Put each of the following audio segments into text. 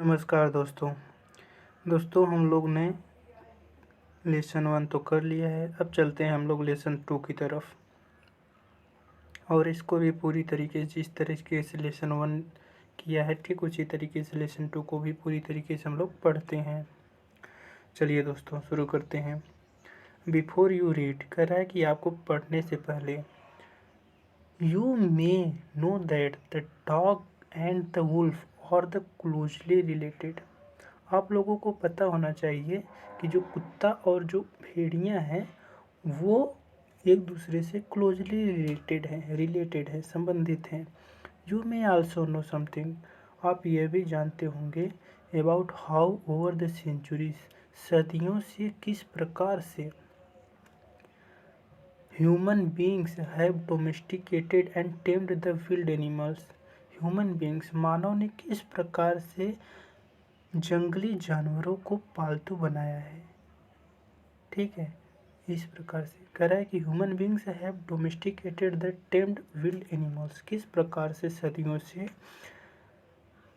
नमस्कार दोस्तों हम लोग ने लेसन 1 तो कर लिया है। अब चलते हैं हम लोग लेसन 2 की तरफ, और इसको भी पूरी तरीके से जिस तरीके से लेसन 1 किया है ठीक उसी तरीके से लेसन 2 को भी पूरी तरीके से हम लोग पढ़ते हैं। चलिए दोस्तों शुरू करते हैं। बिफोर यू रीड कह रहा है कि आपको पढ़ने से पहले you may know that the dog and the wolf are the closely related. आप लोगों को पता होना चाहिए कि जो कुत्ता और जो भेड़िया हैं वो एक दूसरे से क्लोजली रिलेटेड है, संबंधित हैं। You may also know something, आप यह भी जानते होंगे about how over the centuries, सदियों से किस प्रकार से human beings have domesticated and tamed the wild animals. Human beings मानव ने किस प्रकार से जंगली जानवरों को पालतू बनाया है। ठीक है, इस प्रकार से कह रहा है कि human beings have domesticated the tamed wild animals. किस प्रकार से सदियों से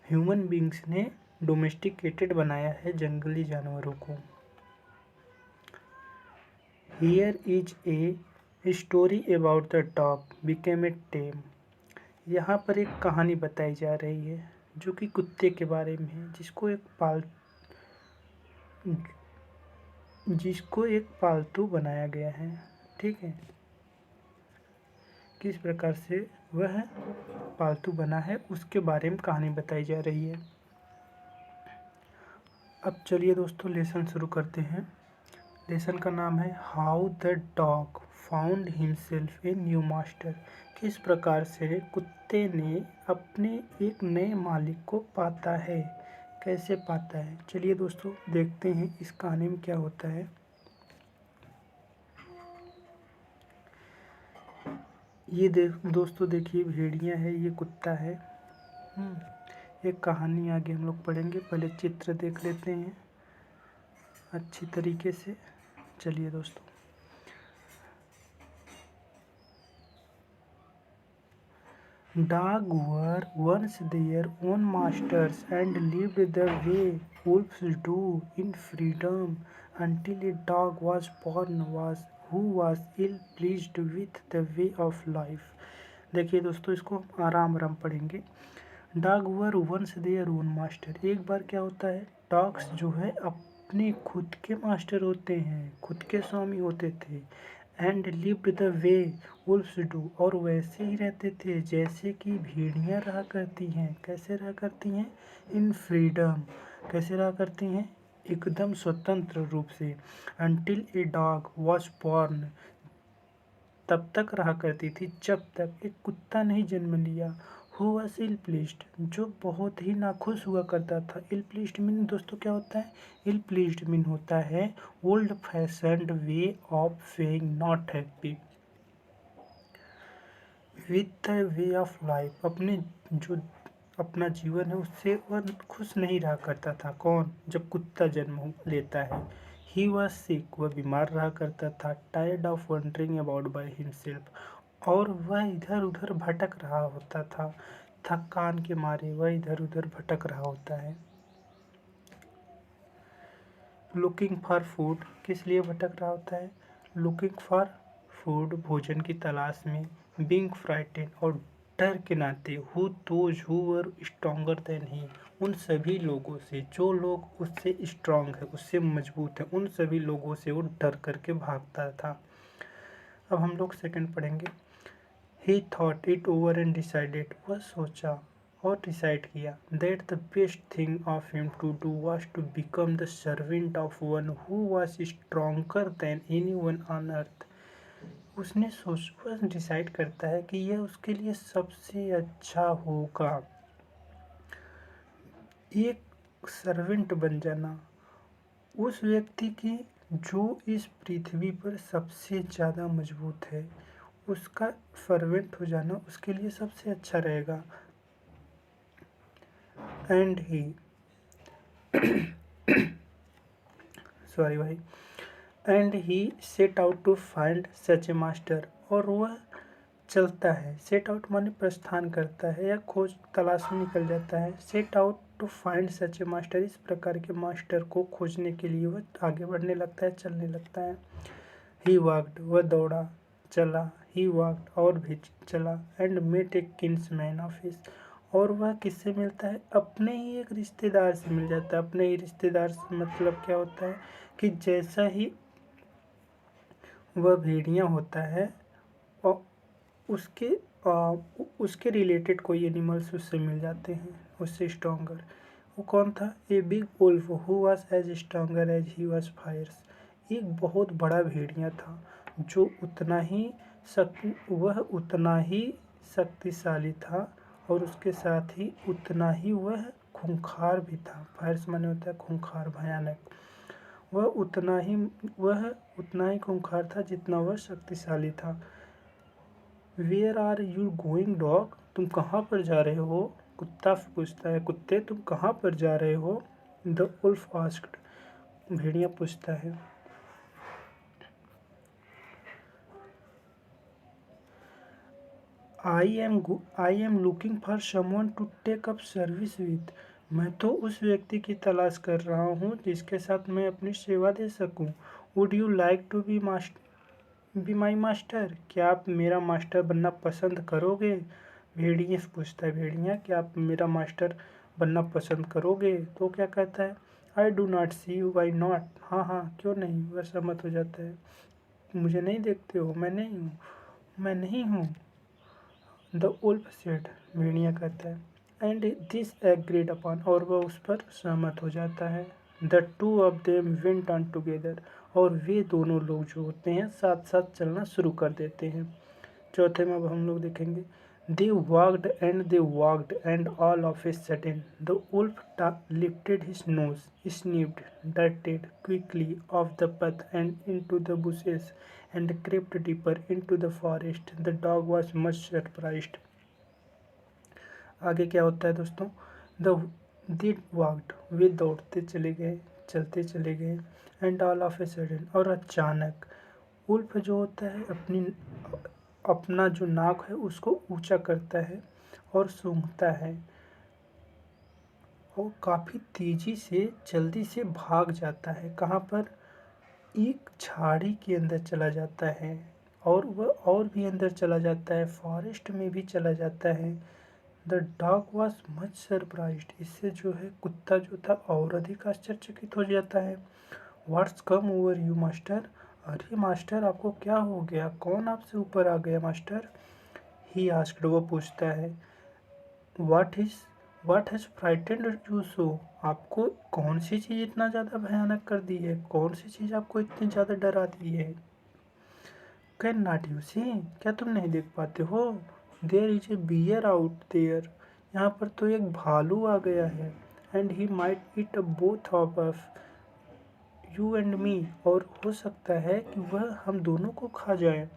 ह्यूमन बींग्स ने डोमेस्टिकेटेड बनाया है जंगली जानवरों को। Here is a story about the dog became a tame. यहाँ पर एक कहानी बताई जा रही है जो कि कुत्ते के बारे में है, जिसको एक पालतू बनाया गया है। ठीक है, किस प्रकार से वह पालतू बना है उसके बारे में कहानी बताई जा रही है। अब चलिए दोस्तों लेसन शुरू करते हैं। लेसन का नाम है how the dog found himself a new master. किस प्रकार से कुत्ते ने अपने एक नए मालिक को पाता है, कैसे पाता है। चलिए दोस्तों देखते हैं इस कहानी में क्या होता है। ये दोस्तों देखिए भेड़िया है, ये कुत्ता है। एक कहानी आगे हम लोग पढ़ेंगे, पहले चित्र देख लेते हैं अच्छी तरीके से। चलिए दोस्तों, Dogs were once their own masters and lived the way wolves do in freedom until a dog was born who was ill pleased with the way of life। देखिए दोस्तों इसको आराम आराम पढ़ेंगे। Dogs were once their own master। एक बार क्या होता है, डॉग्स जो है अपने खुद के मास्टर होते हैं, खुद के स्वामी होते थे। And lived the way wolves do, और वैसे ही रहते थे जैसे कि भेड़ियाँ रहा करती हैं। कैसे रहा करती हैं, इन फ्रीडम, कैसे रहा करती हैं, एकदम स्वतंत्र रूप से। Until a dog was born, तब तक रहा करती थी जब तक एक कुत्ता नहीं जन्म लिया। हु वॉज इल प्लीज्ड, जो बहुत ही नाखुश हुआ करता था। इल प्लीज्ड मीन दोस्तों क्या होता है, इल प्लीज्ड मीन होता है old fashioned way of paying not happy with the way of life. अपना जीवन है उससे वह खुश नहीं रहा करता था। कौन, जब कुत्ता जन्म लेता है। ही वॉज सिक, वह बीमार रहा करता था। Tired of wondering about by himself, और वह इधर उधर भटक रहा होता था। थकान के मारे वह इधर उधर भटक रहा होता है। लुकिंग फॉर फूड, किस लिए भटक रहा होता है, लुकिंग फॉर फूड, भोजन की तलाश में। बीइंग फ्राइटेन, और डर के नाते। Who those who were stronger than he, उन सभी लोगों से जो लोग उससे स्ट्रांग है, उससे मजबूत है, उन सभी लोगों से वो डर करके भागता था। अब हम लोग सेकंड पढ़ेंगे। He thought it over and decided, वह सोचा और डिसाइड किया। That the best thing of him to do was to become the servant of one who was stronger than any one on earth. उसने वह decide करता है कि यह उसके लिए सबसे अच्छा होगा एक सर्वेंट बन जाना, उस व्यक्ति की जो इस पृथ्वी पर सबसे ज़्यादा मजबूत है, उसका सर्वेंट हो जाना उसके लिए सबसे अच्छा रहेगा। एंड ही सॉरी भाई and he set out to find such a master, और वह चलता है। सेट आउट माने प्रस्थान करता है या खोज तलाश में निकल जाता है। Set out to find such a master, इस प्रकार के मास्टर को खोजने के लिए वह आगे बढ़ने लगता है, चलने लगता है। ही वॉकड, वह दौड़ा, चला। ही वॉकड, और भी चला। And met a kinsman of his, और वह किससे मिलता है? अपने ही एक रिश्तेदार से मिल जाता है। अपने ही रिश्तेदार से मतलब क्या होता है कि जैसा ही वह भेड़िया होता है और उसके उसके रिलेटेड कोई एनिमल्स उससे मिल जाते हैं, उससे स्ट्रॉन्गर। वो कौन था? A big wolf who was as stronger as he was fierce, एक बहुत बड़ा भेड़िया था जो वह उतना ही शक्तिशाली था और उसके साथ ही उतना ही वह खूंखार भी था। फायर्स माने होता है खूंखार, भयानक। वह उतना ही खूंखार था जितना वह शक्तिशाली था। Where are you going dog, तुम कहाँ पर जा रहे हो? कुत्ता पूछता है, कुत्ते तुम कहाँ पर जा रहे हो? द वुल्फ आस्क्ड, भेड़िया पूछता है। I am looking for someone to take up service with, मैं तो उस व्यक्ति की तलाश कर रहा हूँ जिसके साथ मैं अपनी सेवा दे सकूँ। Would you like to be my master, क्या आप मेरा मास्टर बनना पसंद करोगे? भेड़िया से पूछता है, भेड़िया क्या आप मेरा मास्टर बनना पसंद करोगे? तो क्या कहता है? I do not see you, why not, हाँ हाँ क्यों नहीं, वह सहमत हो जाता है। मुझे नहीं देखते हो? मैं नहीं हूँ। द वुल्फ सेड, भेड़िया कहता है। एंड दिस एग्रीड अपॉन, और वह उस पर सहमत हो जाता है। The two of them went on together, और वे दोनों लोग जो होते हैं साथ साथ चलना शुरू कर देते हैं। चौथे में अब हम लोग देखेंगे। They walked and all of a sudden the wolf lifted his nose, sniffed, darted quickly off the path and into the bushes and crept deeper into the forest. The dog was much surprised. आगे क्या होता है दोस्तों? The they walked, वे दौड़ते चले गए, चलते चले गए। And all of a sudden, और अचानक वुल्फ जो होता है अपना जो नाक है उसको ऊंचा करता है और सूंघता है और काफ़ी तेज़ी से जल्दी से भाग जाता है। कहाँ पर? एक झाड़ी के अंदर चला जाता है, और वह और भी अंदर चला जाता है, फॉरेस्ट में भी चला जाता है। The dog was much surprised, इससे जो है कुत्ता जो था और अधिक आश्चर्यचकित हो जाता है। What's come over you master, अरे मास्टर आपको क्या हो गया? कौन आपसे ऊपर आ गया मास्टर? ही आस्क्ड, वो पूछता है। What has frightened you so, आपको कौन सी चीज़ इतना ज़्यादा भयानक कर दी है? कौन सी चीज़ आपको इतनी ज़्यादा डरा दी है? कैन नॉट यू सी, क्या तुम नहीं देख पाते हो? There is a bear out there, यहाँ पर तो एक भालू आ गया है। And he might eat both of us, you and me, और हो सकता है कि वह हम दोनों को खा जाए।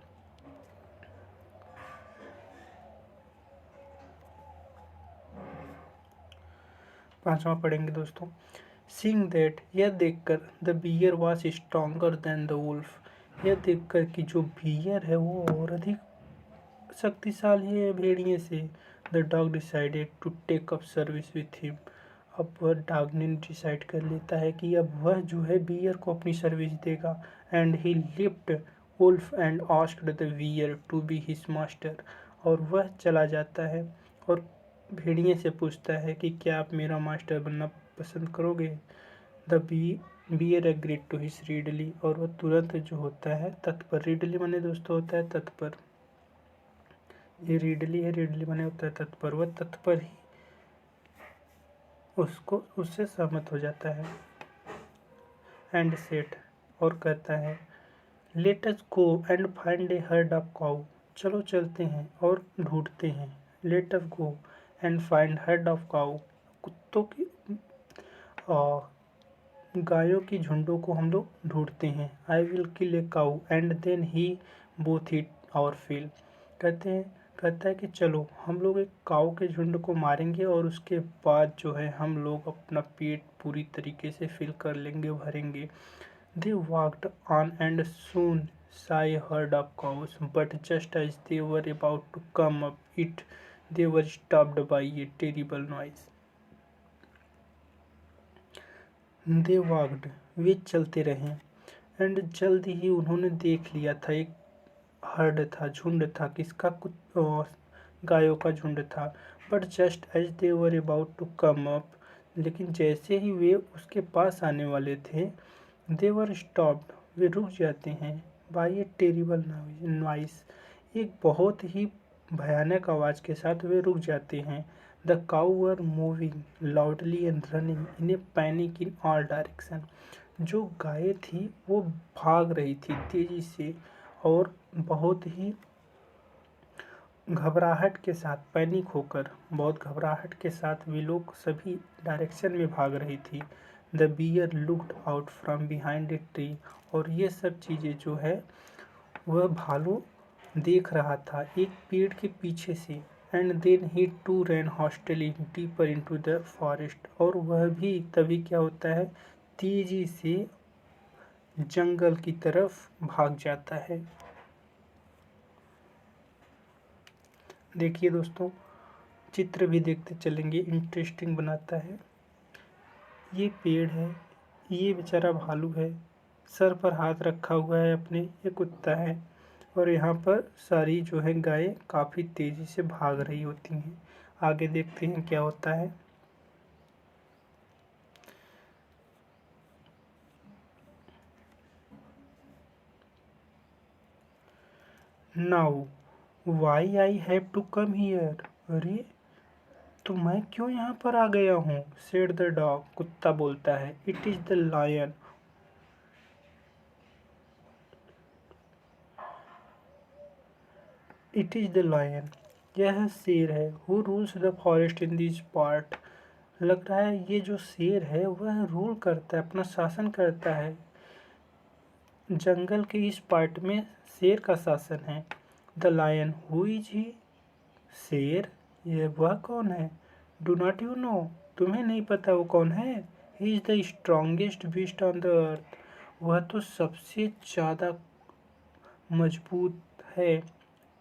पांचवा पढ़ेंगे दोस्तों। सीइंग दैट, यह देखकर, the bear was stronger than the wolf, यह देखकर कि जो बियर है वो और अधिक शक्तिशाली है भेड़िए से। The dog decided to take up service with him, अब वह डॉग ने डिसाइड कर लेता है कि अब वह जो है बियर को अपनी सर्विस देगा। And he left wolf and asked the bear to be his master, और वह चला जाता है और भेड़िए से पूछता है कि क्या आप मेरा मास्टर बनना पसंद करोगे? The bear agreed to his readily, और वह तुरंत जो होता है तत्पर, रीडली माने दोस्तों होता है तत्पर, ये रीडली है, रीडली माने होता है तत्पर, वह तत्पर ही उससे सहमत हो जाता है। एंड सेट, और कहता है। Let us go and find a herd of cow, चलो चलते हैं और ढूंढते हैं। Let us go and find herd of cow, कुत्तों की गायों की झुंडों को हम लोग ढूंढते हैं। I will kill a cow and then he both eat our fill, कहता है कि चलो हम लोग एक काऊ के झुंड को मारेंगे और उसके बाद जो है हम लोग अपना पेट पूरी तरीके से फिल कर लेंगे, भरेंगे। They walked on and soon saw a herd of cows, but just as they were about to come up it, they were stopped by a terrible noise. They walked, वे चलते रहे। एंड जल्द ही उन्होंने देख लिया था, एक हर्ड था, झुंड था, किसका? गायों का झुंड था। But just as they were about to come up, लेकिन जैसे ही वे उसके पास आने वाले थे, दे वर स्टॉप्ड, वे रुक जाते हैं। बाय ए टेरिबल नॉइस, एक बहुत ही भयानक आवाज़ के साथ वे रुक जाते हैं। The cow were moving loudly and running in A panic in all direction, जो गाय थी वो भाग रही थी तेजी से और बहुत ही घबराहट के साथ, पैनिक होकर, बहुत घबराहट के साथ वे लोग सभी डायरेक्शन में भाग रही थी। The bear looked out from behind a tree, और ये सब चीज़ें जो है वह भालू देख रहा था एक पेड़ के पीछे से। And then he too ran hastily deeper into the forest, और वह भी तभी क्या होता है, तेजी से जंगल की तरफ भाग जाता है। देखिए दोस्तों, चित्र भी देखते चलेंगे, इंटरेस्टिंग बनाता है। ये पेड़ है, ये बेचारा भालू है, सर पर हाथ रखा हुआ है अपने, ये कुत्ता है, और यहाँ पर सारी जो है गायें काफ़ी तेज़ी से भाग रही होती हैं। आगे देखते हैं क्या होता है। Now why I have to come here, अरे तो मैं क्यों यहाँ पर आ गया हूँ? सेड द डॉग, कुत्ता बोलता है। It is the lion, it is the lion, यह शेर है। Who rules the forest in this part, लग रहा है ये जो शेर है वह रूल करता है, अपना शासन करता है। जंगल के इस पार्ट में शेर का शासन है। The lion, who is he, शेर, ये वह कौन है? डू नॉट यू नो, तुम्हें नहीं पता वो कौन है? He is the strongest beast on the earth, वह तो सबसे ज़्यादा मजबूत है,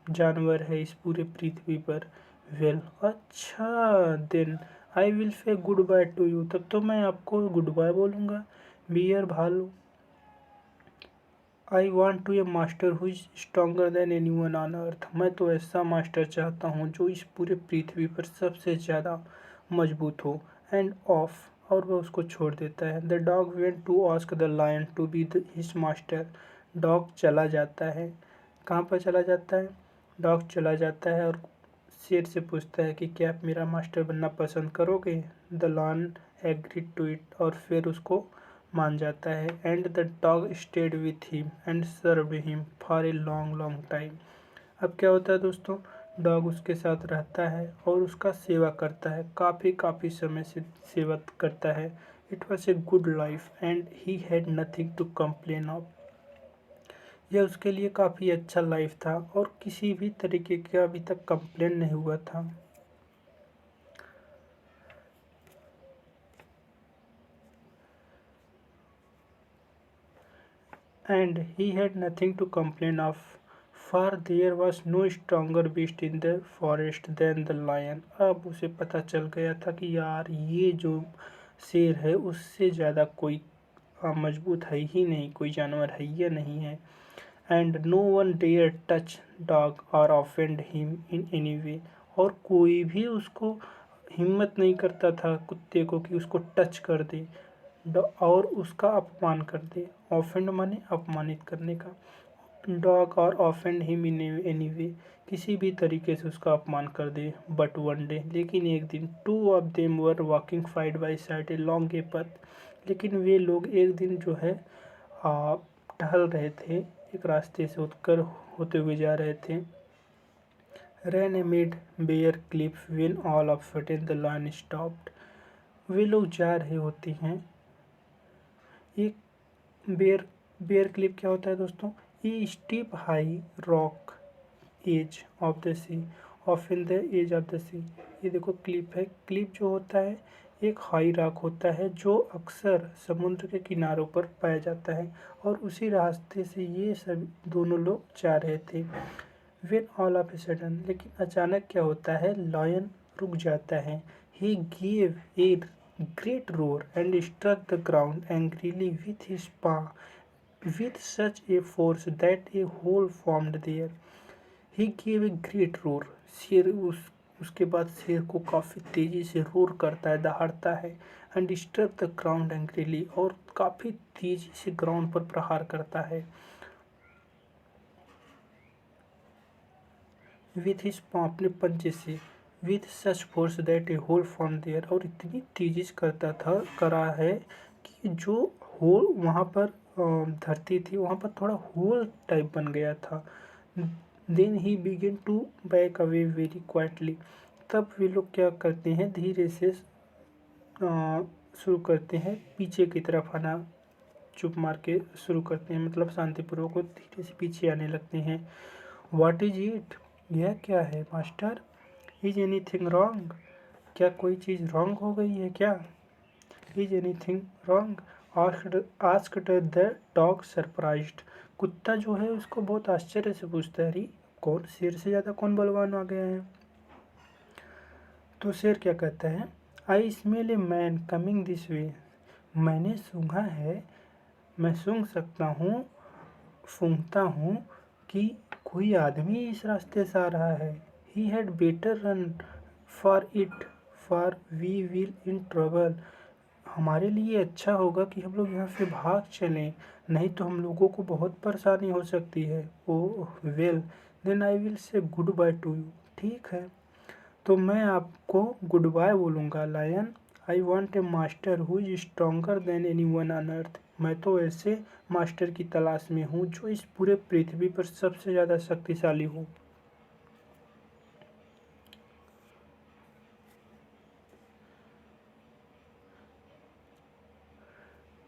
जानवर है इस पूरे पृथ्वी पर। वेल, अच्छा, then I will say good bye to you, तब तो मैं आपको गुड बाय बोलूँगा। बियर, भालू, I want to a master who is stronger than any one on earth, मैं तो ऐसा मास्टर चाहता हूँ जो इस पूरे पृथ्वी पर सबसे ज़्यादा मजबूत हो। एंड ऑफ, और वह उसको छोड़ देता है। The dog went to ask the lion to be his master, dog चला जाता है। कहाँ पर चला जाता है? डॉग चला जाता है और शेर से पूछता है कि क्या आप मेरा मास्टर बनना पसंद करोगे? The lion agreed to it, और फिर उसको मान जाता है। And the dog stayed with him and served him for a long long time, अब क्या होता है दोस्तों, डॉग उसके साथ रहता है और उसका सेवा करता है, काफ़ी काफ़ी समय से सेवा करता है। It was a good life and he had nothing to complain of, यह उसके लिए काफ़ी अच्छा लाइफ था और किसी भी तरीके का अभी तक कंप्लेन नहीं हुआ था। And he had nothing to complain of, for there was no stronger beast in the forest than the lion। अब उसे पता चल गया था कि यार ये जो शेर है उससे ज़्यादा कोई मजबूत है ही नहीं, कोई जानवर है ये नहीं है। And no one dare touch dog और offend him in any way, और कोई भी उसको हिम्मत नहीं करता था कुत्ते को कि उसको टच कर दे और उसका अपमान कर दे। ऑफेंड माने अपमानित करने का। डॉग और ऑफेंड हिम इन एनी वे, किसी भी तरीके से उसका अपमान कर दे। बट वन डे, लेकिन एक दिन, two of them were walking side by side along a path, लेकिन वे लोग एक दिन जो है टहल रहे थे, एक रास्ते से उठकर होते हुए जा रहे थे। Ran amid bare cliff when all of sudden the lion stopped, वे लोग जा रहे होते हैं एक बेयर क्लिप क्या होता है दोस्तों? ये steep high rock edge of the sea, of in the edge of the sea, ये देखो क्लिप है। क्लिप जो होता है एक हाई रॉक होता है जो अक्सर समुद्र के किनारों पर पाया जाता है, और उसी रास्ते से ये सब दोनों लोग जा रहे थे। When all of a sudden, लेकिन अचानक क्या होता है, लायन रुक जाता है। He give a great roar and struck the ground angrily with his paw with such a force that a hole formed there. He gave a great roar. शेर उसके बाद शेर को काफ़ी तेज़ी से रोर करता है, दहाड़ता है, and struck the ground angrily, और काफ़ी तेज़ी से ग्राउंड पर प्रहार करता है। विथ हिज पाँव, अपने पंजे से, with such force that a hole form there, और इतनी तेजी से करा है कि जो होल वहाँ पर धरती थी वहाँ पर थोड़ा होल टाइप बन गया था। Then he begin to back away very quietly, तब वे लोग क्या करते हैं, धीरे से शुरू करते हैं पीछे की तरफ आना, चुप मार के शुरू करते हैं, मतलब शांतिपूर्वक धीरे से पीछे आने लगते हैं। व्हाट इज इट, यह क्या है मास्टर? इज एनीथिंग रॉन्ग, क्या कोई चीज़ रॉन्ग हो गई है क्या? Is anything wrong asked the dog surprised, कुत्ता जो है उसको बहुत आश्चर्य से पूछता है, अरे कौन, शेर से ज़्यादा कौन बलवान आ गया है? तो शेर क्या कहता है, I smell a man coming this way, मैंने सूंघा है, मैं सूंघ सकता हूँ, सूंघता हूँ कि कोई आदमी इस रास्ते से आ रहा है। He had better run for it for we will in trouble, हमारे लिए अच्छा होगा कि हम लोग यहाँ से भाग चलें, नहीं तो हम लोगों को बहुत परेशानी हो सकती है। Oh well then I will say good bye to you, ठीक है तो मैं आपको गुड बाय बोलूँगा lion. I want a master who is stronger than any one on earth, मैं तो ऐसे मास्टर की तलाश में हूँ जो इस पूरे पृथ्वी पर सबसे ज़्यादा शक्तिशाली हो।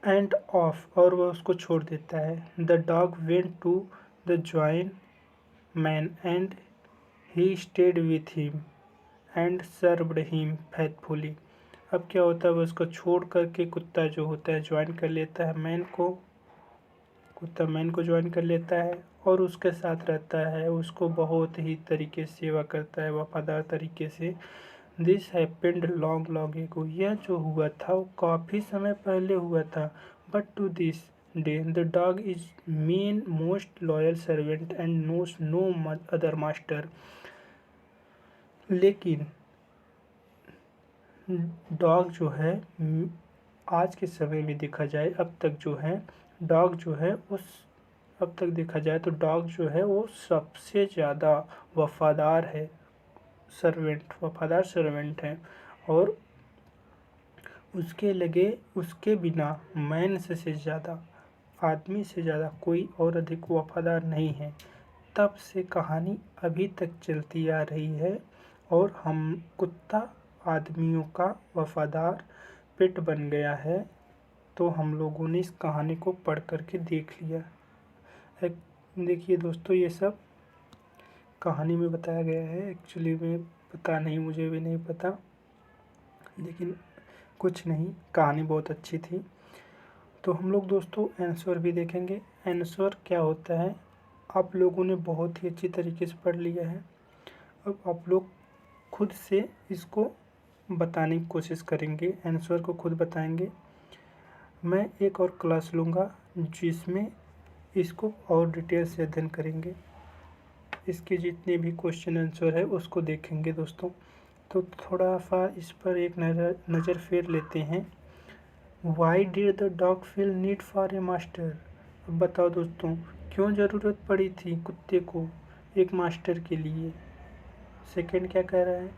एंड ऑफ, और वह उसको छोड़ देता है। The dog went to the join man and he stayed with him and served him faithfully, अब क्या होता है, वह उसको छोड़ करके कुत्ता जो होता है ज्वाइन कर लेता है मैन को, कुत्ता मैन को ज्वाइन कर लेता है और उसके साथ रहता है, उसको बहुत ही तरीके से सेवा करता है, वफादार तरीके से। This happened long long ago, यह जो हुआ था वो काफ़ी समय पहले हुआ था। But to this day the dog is man most loyal servant and knows no other master, लेकिन डॉग जो है आज के समय में देखा जाए, अब तक जो है डॉग जो है उस अब तक देखा जाए तो डॉग जो है वो सबसे ज़्यादा वफादार है, वफादार सर्वेंट है, और उसके बिना मैन से ज़्यादा, आदमी से ज़्यादा कोई और अधिक वफादार नहीं है। तब से कहानी अभी तक चलती आ रही है और हम कुत्ता आदमियों का वफादार पेट बन गया है। तो हम लोगों ने इस कहानी को पढ़ कर के देख लिया। देखिए दोस्तों, ये सब कहानी में बताया गया है, एक्चुअली में पता नहीं, मुझे भी नहीं पता, लेकिन कुछ नहीं, कहानी बहुत अच्छी थी। तो हम लोग दोस्तों आंसर भी देखेंगे। आंसर क्या होता है आप लोगों ने बहुत ही अच्छी तरीके से पढ़ लिया है, अब आप लोग खुद से इसको बताने की कोशिश करेंगे, आंसर को खुद बताएंगे। मैं एक और क्लास लूँगा जिसमें इसको और डिटेल से अध्ययन करेंगे, इसके जितने भी क्वेश्चन आंसर है उसको देखेंगे दोस्तों। तो थोड़ा सा इस पर एक नज़र फेर लेते हैं। Why did the dog feel need for a master, अब बताओ दोस्तों क्यों ज़रूरत पड़ी थी कुत्ते को एक मास्टर के लिए। सेकंड क्या कह रहा है,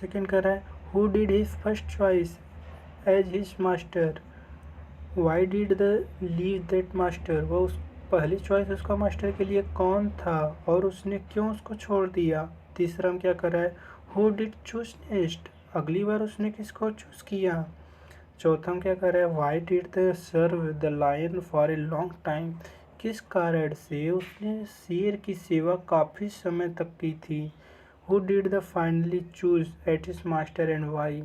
सेकंड कह रहा है who did his first choice as his master, why did the leave that master, वो उस पहली चॉइस उसका मास्टर के लिए कौन था और उसने क्यों उसको छोड़ दिया। तीसरा हम क्या कर रहा है, हु डिड चूज नेक्स्ट, अगली बार उसने किसको चूज़ किया। चौथा हम क्या कर रहे हैं, why did the serve the lion for a long time, किस कारण से उसने शेर की सेवा काफ़ी समय तक की थी। Who did the finally choose at his master and why,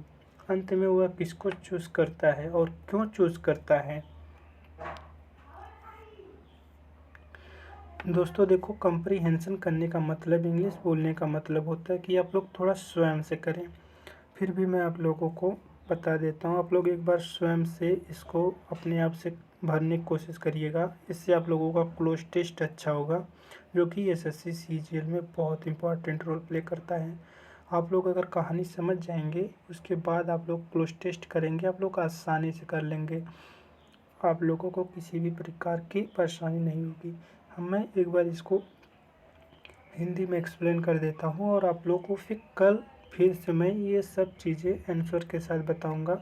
अंत में वह किसको चूज़ करता है और क्यों चूज़ करता है। दोस्तों देखो, कंप्रीहेंशन करने का मतलब, इंग्लिश बोलने का मतलब होता है कि आप लोग थोड़ा स्वयं से करें। फिर भी मैं आप लोगों को बता देता हूँ, आप लोग एक बार स्वयं से इसको अपने आप से भरने की कोशिश करिएगा। इससे आप लोगों का क्लोज टेस्ट अच्छा होगा, जो कि एसएससी सीजीएल में बहुत इंपॉर्टेंट रोल प्ले करता है। आप लोग अगर कहानी समझ जाएंगे, उसके बाद आप लोग क्लोज टेस्ट करेंगे, आप लोग आसानी से कर लेंगे। आप लोगों को किसी भी प्रकार की परेशानी नहीं होगी। मैं एक बार इसको हिंदी में एक्सप्लेन कर देता हूँ और आप लोगों को फिर से मैं ये सब चीज़ें आंसर के साथ बताऊँगा।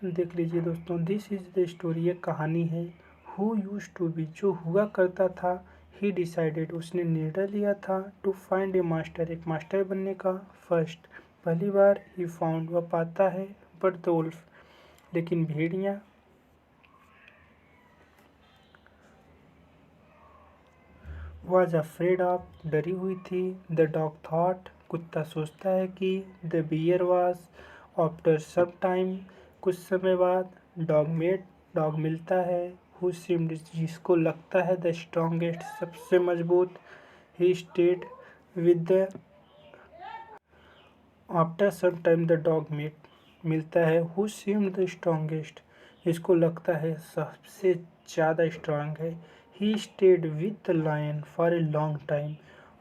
देख लीजिए दोस्तों, दिस इज़ द स्टोरी, एक कहानी है। हु यूज टू बी, जो हुआ करता था। ही डिसाइडेड, उसने निर्णय लिया था। टू फाइंड ए मास्टर, एक मास्टर बनने का। फर्स्ट, पहली बार। ही फाउंड, वह पाता है। बट द वुल्फ, लेकिन भेड़िया। वॉज अफ्रेड ऑफ, डरी हुई थी। द डॉग थॉट, कुत्ता सोचता है कि। The bear was, after some time, कुछ समय बाद। डॉग मेट, डॉग मिलता है। हु सीम्ड, जिसको लगता है। द स्ट्रॉन्गेस्ट, सबसे मजबूत। He stayed with the, after some time the dog met, मिलता है। हु सीम्ड द स्ट्रॉन्गेस्ट, जिसको लगता है सबसे ज़्यादा स्ट्रांग है। He stayed with the lion for a long time,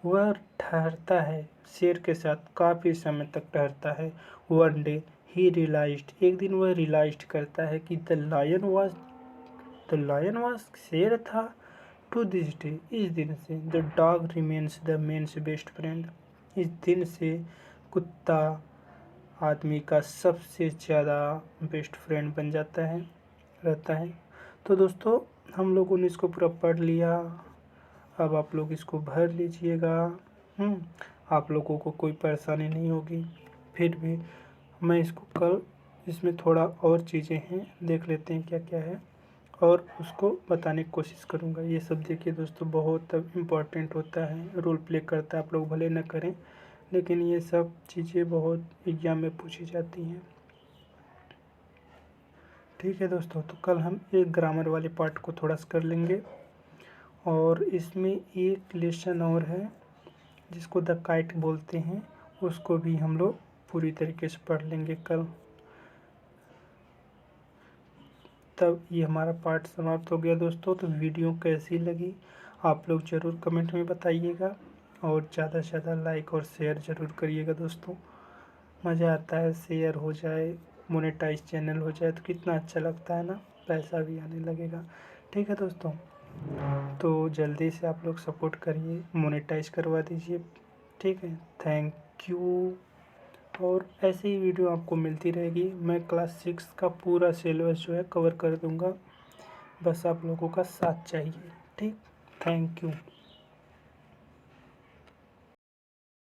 वह ठहरता है शेर के साथ, काफ़ी समय तक ठहरता है। वन डे ही रियलाइज्ड, एक दिन वह रियलाइज्ड करता है कि द लायन वॉज, शेर था। टू दिस डे, इस दिन से। The dog remains the man's best friend, इस दिन से कुत्ता आदमी का सबसे ज़्यादा बेस्ट फ्रेंड बन जाता है, रहता है। तो दोस्तों, हम लोगों ने इसको पूरा पढ़ लिया। अब आप लोग इसको भर लीजिएगा। आप लोगों को कोई परेशानी नहीं होगी। फिर भी मैं इसको कल, इसमें थोड़ा और चीज़ें हैं, देख लेते हैं क्या क्या है, और उसको बताने की कोशिश करूँगा। ये सब देखिए दोस्तों, बहुत इम्पोर्टेंट होता है, रोल प्ले करता है। आप लोग भले न करें, लेकिन ये सब चीज़ें बहुत एग्जाम में पूछी जाती हैं। ठीक है दोस्तों, तो कल हम एक ग्रामर वाले पार्ट को थोड़ा सा कर लेंगे, और इसमें एक लेसन और है जिसको द काइट बोलते हैं, उसको भी हम लोग पूरी तरीके से पढ़ लेंगे कल। तब ये हमारा पार्ट समाप्त हो गया दोस्तों। तो वीडियो कैसी लगी आप लोग ज़रूर कमेंट में बताइएगा, और ज़्यादा से ज़्यादा लाइक और शेयर ज़रूर करिएगा दोस्तों। मज़ा आता है, शेयर हो जाए, मोनेटाइज चैनल हो जाए तो कितना अच्छा लगता है ना, पैसा भी आने लगेगा। ठीक है दोस्तों, तो जल्दी से आप लोग सपोर्ट करिए, मोनेटाइज करवा दीजिए। ठीक है, थैंक यू। और ऐसे ही वीडियो आपको मिलती रहेगी। मैं क्लास 6 का पूरा सिलेबस जो है कवर कर दूंगा, बस आप लोगों का साथ चाहिए। ठीक, थैंक यू।